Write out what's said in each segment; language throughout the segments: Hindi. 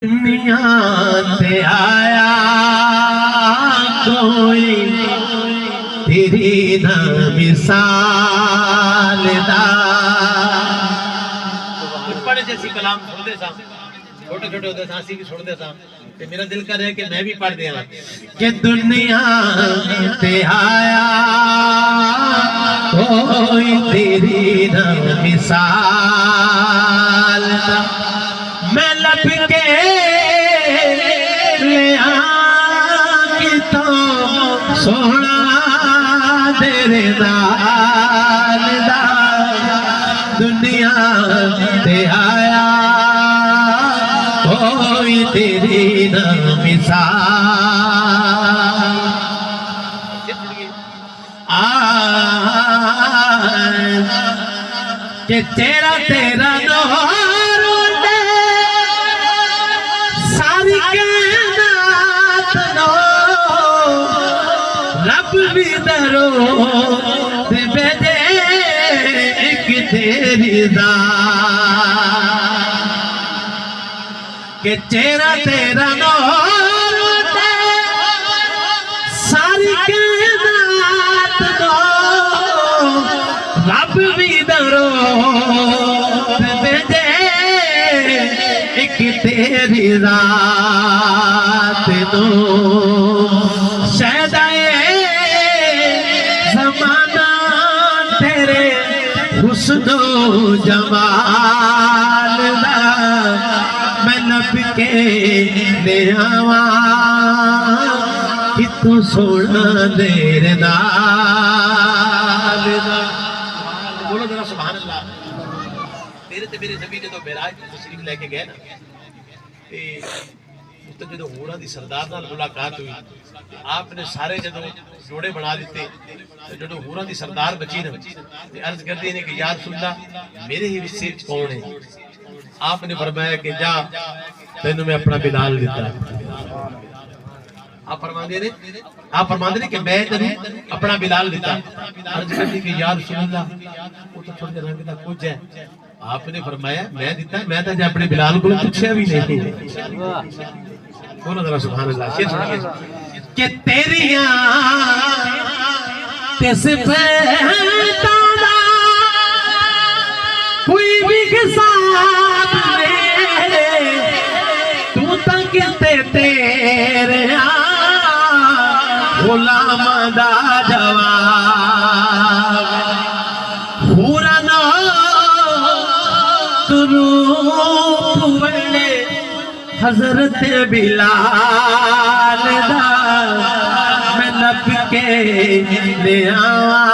दुनिया ते आया कोई तेरी ना मिसाल दा। बड़े जैसी कलाम सुनते सा, छोटे छोटे होते सा, भी सुनते सा, ते मेरा दिल कर रहा है कि मैं भी पढ़ दिया कि दुनिया ते आया कोई तेरी ना मिसाल दा। मैं लब के ले आकी तो सोना तेरे नाल दा। दुनिया ते आया कोई तेरी ना मिसाल कि तेरा तेरा नूर सारी कायनात नो रब भी दरो ते भेजे एक तेरी कि तेरा तेरा नूर सारी कायनात नो रब भी दरो ते भेजे एक तेरी रात नो। शहदाए ज़माना तेरे हुस्नो जमाल दा। मैं लब के ले आवा कि तू सोना तेरे नाल दा। बोलो जरा सुभान अल्लाह। मेरे ते मेरे नबी ने तो मेराज तशरीफ लेके गए ना, तो जो होरा दी सरदार नाल मुलाकात हुई, आपने सारे जो जोड़े बना दिते, जो होरा दी सरदार बची ना, अर्ज करती है कि या रसूलल्लाह मेरे ही विच कौन है। आपने फरमाया कि जा तेन मैं अपना बिलाल दिता। आप फरमाते ने कि मैं तेन अपना बिलाल दिता। अर्ज करती कि या रसूलल्लाह वो तो थोड़े रंग दा कुछ है। आपने फरमाया मैं दिता, मैं तो अपने बिलाल को पूछया भी नहीं। बोलो जरा सुभान अल्लाह। शेर सुनिए कि तेरियां ते सिफात कोई भी हिसाब नहीं, तू तक तेरे गुलाम दा जवाब पूरा ना तुरूप वले हजरत बिलाल दा। मैं लब के ले आवा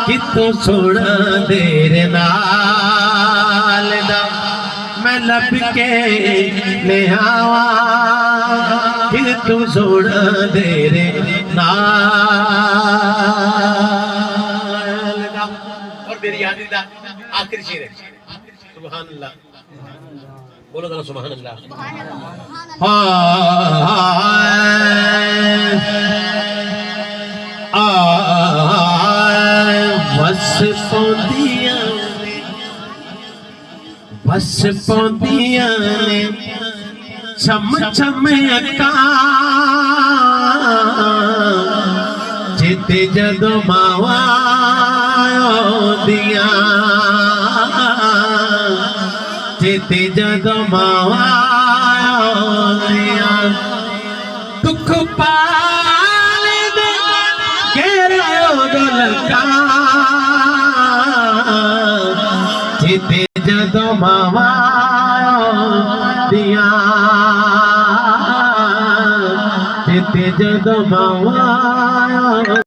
कि तू सोना तेरे नाल दा। मैं लब के ले आवा कि तू सोना तेरे नाल दा। और मेरी याद दा आखिरी शेर है सुभान अल्लाह। बोलो जरा सुभान अल्लाह। बस पौंदियां ने छम छम अक्कां जिते जदों मावां आउंदियां, जिते जदों मावां आउंदियां। दुख पाले दे घेरे लकां जिते जदों मावां आउंदियां, जिते जदों मावां